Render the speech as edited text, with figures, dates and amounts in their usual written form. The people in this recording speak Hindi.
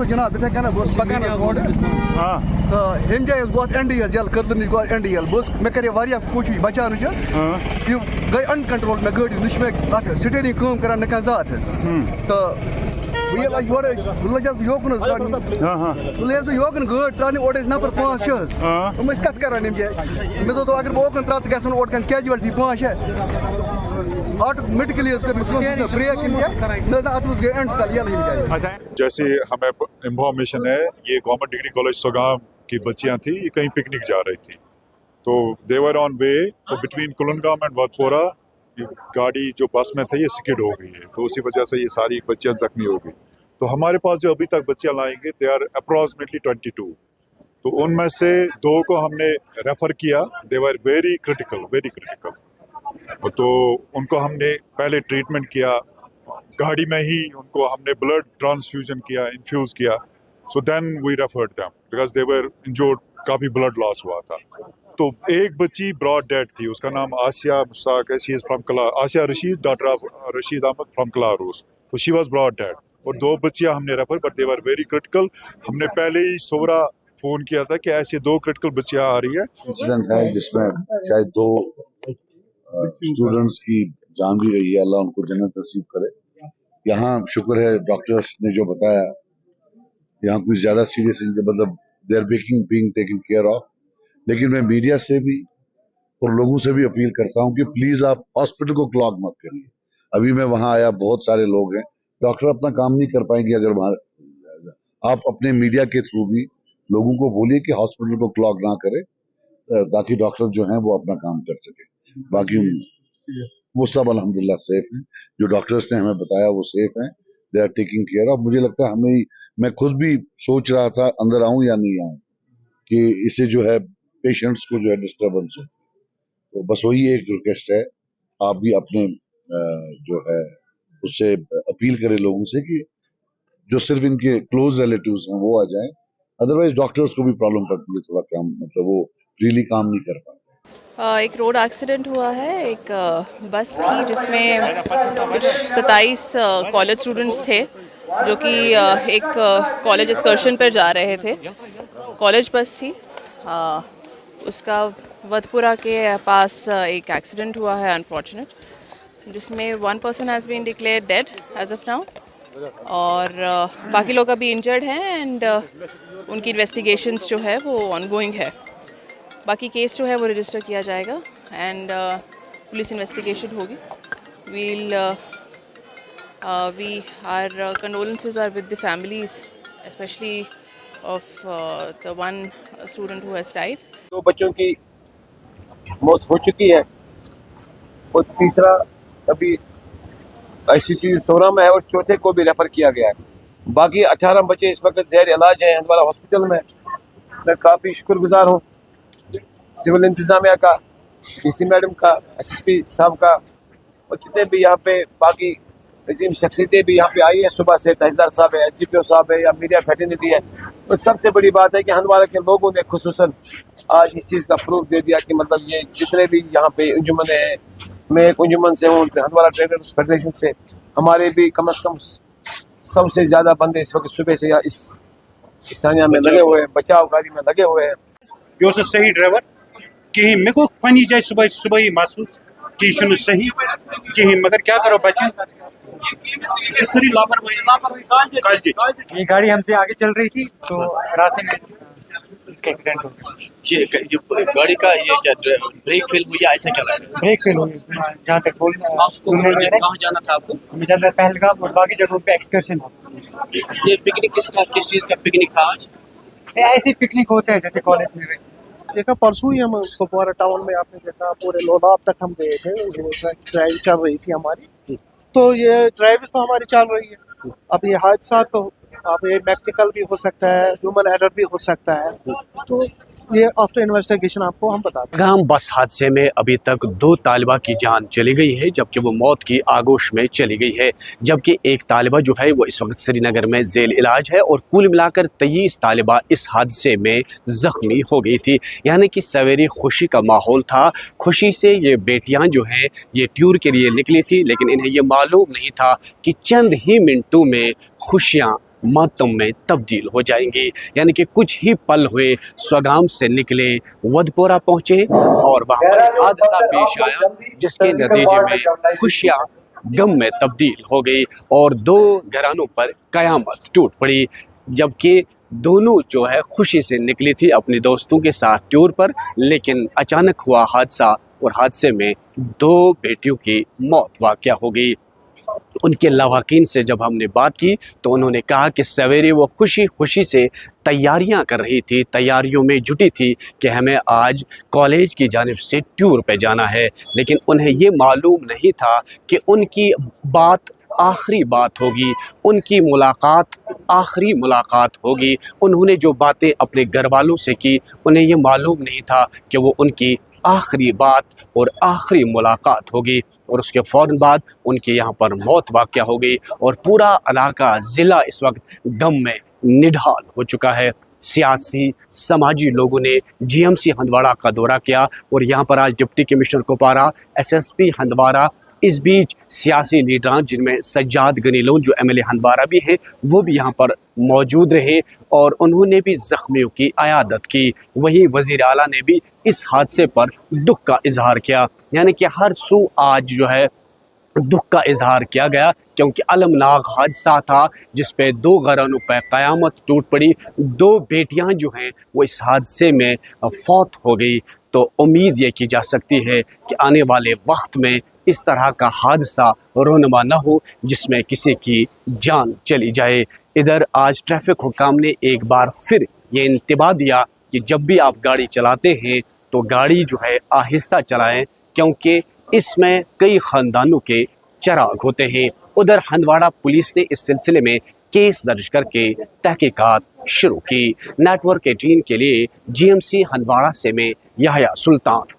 में जनाब इथे कना बस पकाना रोड हां तो हम जाय गो एनडीएस जल कर्दन निश गो एनडीएल बस मैं करे वारिया कोशिश बचान छ ये गई अनकंट्रोल में गाड़ी निश में अत स्टीयरिंग काम करन न का जात तो ये योर लजस योकन हां हां लजस योकन गाड़ी त्रानी ओडस नफर 5-6 हम इस कत करन हम जाय मैं तो अगर बोकन त्रात गसन ओड कन कैजुअलिटी 5-6 ऑटोमेटिकली इसका ब्रेक इंडिया न अतुस गए एंड तल यल ही जाए। जैसे हमें इंफॉर्मेशन है ये गवर्नमेंट डिग्री कॉलेज सोगाम की बच्चियां थी, ये कहीं पिकनिक जा रही थी, तो they were on way, so between Kulgam and Watapora गाड़ी जो बस में थे ये स्किड हो गई है, तो उसी वजह से ये सारी बच्चियां जख्मी हो गई। तो हमारे पास जो अभी तक बच्चियां लाएंगे दे आर अप्रॉक्सीमेटली 22, तो उनमें से 2 को हमने रेफर किया, दे वर वेरी क्रिटिकल, तो उनको हमने पहले ट्रीटमेंट किया, गाड़ी में ही उनको हमने ब्लड ट्रांसफ्यूजन किया, इन्फ्यूज किया, so then we referred them because they were injured, काफ़ी ब्लड लॉस हुआ था। तो एक बच्ची ब्रॉड डेड थी, उसका नाम आसिया मुश्ताक है, she is from Kala, Asiya Rashid, daughter of Rashid Ahmad from Kalaroos, तो शी वाज ब्रॉड डेड, और 2 बच्चियां हमने refer, but they were very critical. हमने पहले ही सोरा फोन किया था कि ऐसे 2 क्रिटिकल बच्चियां आ रही है। इंसिडेंट है जिसमें शायद 2 स्टूडेंट्स की जान भी गई है, अल्लाह उनको जन्नत नसीब करे। यहाँ शुक्र है डॉक्टर्स ने जो बताया, यहाँ कुछ ज्यादा सीरियस मतलब they are being taken care of, लेकिन मैं मीडिया से भी और लोगों से भी अपील करता हूँ कि प्लीज आप हॉस्पिटल को क्लॉग मत करिए। अभी मैं वहां आया, बहुत सारे लोग हैं, डॉक्टर अपना काम नहीं कर पाएंगे अगर वहां, आप अपने मीडिया के थ्रू भी लोगों को बोलिए कि हॉस्पिटल को क्लॉग ना करे, ताकि डॉक्टर जो हैं वो अपना काम कर सके। बाकी वो सब अल्हम्दुलिल्लाह सेफ हैं, जो डॉक्टर्स ने हमें बताया वो सेफ हैं, they are taking care of. मुझे लगता है हमें, मैं खुद भी सोच रहा था अंदर आऊं या नहीं आऊं, कि इससे जो है पेशेंट्स को जो है डिस्टर्बेंस होती है। तो बस वही एक रिक्वेस्ट है, आप भी अपने जो है उससे अपील करें लोगों से कि जो सिर्फ इनके क्लोज रिलेटिव्स हैं वो आ जाएं, अदरवाइज डॉक्टर्स को भी प्रॉब्लम पड़ती है, थोड़ा काम मतलब वो फ्रीली काम नहीं कर पाते। एक रोड एक्सीडेंट हुआ है, एक बस थी जिसमें कुछ 27 कॉलेज स्टूडेंट्स थे जो कि एक कॉलेज एक्सकर्शन पर जा रहे थे, कॉलेज बस थी, उसका वतपुरा के पास एक एक्सीडेंट हुआ है अनफॉर्चुनेट, जिसमें 1 person has been declared dead as of now, और बाकी लोग अभी इंजर्ड हैं एंड उनकी इन्वेस्टिगेशंस जो है वो ऑनगोइंग है। बाकी केस जो है वो रजिस्टर किया जाएगा एंड पुलिस इन्वेस्टिगेशन होगी। We are condolences are with the families specially of the one student who has died. 2 बच्चों की मौत हो चुकी है और तीसरा अभी आईसीयू सोरा में है और चौथे को भी रेफर किया गया है। बाकी 18 बच्चे इस वक्त ज़ेर इलाज हैं हंदवाड़ा हॉस्पिटल में। मैं काफ़ी शुक्रगुजार हूँ सिविल इंतज़ामिया का, डीसी मैडम का, एसएसपी साहब का, और जितने भी यहाँ पे बाकी अजीम शख्सियतें भी यहाँ पे आई है सुबह से, तहसीलदार साहब है, एसडीपीओ साहब है या मीडिया फैटर्निटी है। और सबसे बड़ी बात है कि हंदवाड़ा के लोगों ने खुसूसन आज इस चीज़ का प्रूफ दे दिया कि मतलब ये जितने भी यहाँ पे अंजुमन हैं, मैं एक अंजुमन से हूँ, हंदवाड़ा ट्रेडर्स फेडरेशन से, हमारे भी कम अज़ कम सबसे ज़्यादा बंदे इस वक्त सुबह से या इस सानिया में लगे हुए हैं, बचाव कार्य में लगे हुए हैं। यो सही ड्राइवर कहीं मे को पनी जाए सुबह ही महसूस कि सही कहीं, मगर क्या करो बच्चे लापरवाही। ये गाड़ी हमसे आगे चल रही थी तो रास्ते में इसका एक्सीडेंट हो गया। ये गाड़ी का ये क्या ब्रेक फेल हुई या ऐसा चला? ब्रेक फेल हुई। जहाँ तक बोल कहाँ जाना था आपको? हमें जाना था पहलगाम और बाकी जगहों पे एक्सकर्शन। ये पिकनिक किस चीज़ का पिकनिक था आज? ऐसे पिकनिक होते हैं जैसे कॉलेज में। देखा परसों ही हम कुपवारा टाउन में, आपने देखा पूरे लोलाब तक हम गए थे, ड्राइव चल रही थी हमारी, तो ये ड्राइव तो हमारी चल रही है। अब ये हादसा तो अब ये मैकेनिकल भी हो सकता है, ह्यूमन एरर भी हो सकता है, तो ये आफ्टर इन्वेस्टिगेशन आपको हम बता दें। हम बस हादसे में अभी तक 2 तालिबा की जान चली गई है, जबकि वो मौत की आगोश में चली गई है, जबकि एक तालिबा जो है वो इस वक्त श्रीनगर में जेल इलाज है, और कुल मिलाकर 23 तालिबा इस हादसे में ज़ख्मी हो गई थी। यानी कि सवेरे खुशी का माहौल था, खुशी से ये बेटियां जो हैं ये टूर के लिए निकली थी, लेकिन इन्हें ये मालूम नहीं था कि चंद ही मिनटों में खुशियाँ मातम में तब्दील हो जाएंगी। यानी कि कुछ ही पल हुए स्वगाम से निकले, वधपोरा पहुंचे और वहां पर हादसा पेश आया, जिसके नतीजे में खुशियां गम में तब्दील हो गई और दो घरानों पर कयामत टूट पड़ी। जबकि दोनों जो है खुशी से निकली थी अपने दोस्तों के साथ टूर पर, लेकिन अचानक हुआ हादसा और हादसे में दो बेटियों की मौत वाक़या हो गई। उनके लवाकिन से जब हमने बात की तो उन्होंने कहा कि सवेरे वो खुशी खुशी से तैयारियां कर रही थी, तैयारियों में जुटी थी कि हमें आज कॉलेज की जानिब से टूर पे जाना है, लेकिन उन्हें ये मालूम नहीं था कि उनकी बात आखिरी बात होगी, उनकी मुलाकात आखिरी मुलाकात होगी। उन्होंने जो बातें अपने घर वालों से की, उन्हें ये मालूम नहीं था कि वो उनकी आखिरी बात और आखिरी मुलाकात होगी। और उसके फ़ौरन बाद उनके यहाँ पर मौत वाक़या हो गई और पूरा इलाका ज़िला इस वक्त गम में निढाल हो चुका है। सियासी समाजी लोगों ने जीएमसी हंदवाड़ा का दौरा किया और यहाँ पर आज deputy commissioner Kupwara, SSP Handwara, इस बीच सियासी लीडरान जिनमें सज्जाद गनी लोन जो एमएलए हंदवाड़ा भी हैं वो भी यहाँ पर मौजूद रहे और उन्होंने भी ज़ख्मियों की अयादत की। वहीं वज़ीर आला ने भी इस हादसे पर दुख का इजहार किया। यानी कि हर सू आज जो है दुख का इजहार किया गया, क्योंकि अलमनाक हादसा था जिस पे दो घरानों पर क़यामत टूट पड़ी। दो बेटियां जो हैं वो इस हादसे में फौत हो गई। तो उम्मीद ये की जा सकती है कि आने वाले वक्त में इस तरह का हादसा रोनमा न हो जिसमें किसी की जान चली जाए। इधर आज ट्रैफिक हुकाम ने एक बार फिर ये इंतबाह दिया कि जब भी आप गाड़ी चलाते हैं तो गाड़ी जो है आहिस्ता चलाएं, क्योंकि इसमें कई ख़ानदानों के चराग होते हैं। उधर हंदवाड़ा पुलिस ने इस सिलसिले में केस दर्ज करके तहकीकात शुरू की। नेटवर्क 18 के लिए जीएमसी हंदवाड़ा से मैं याह्या सुल्तान।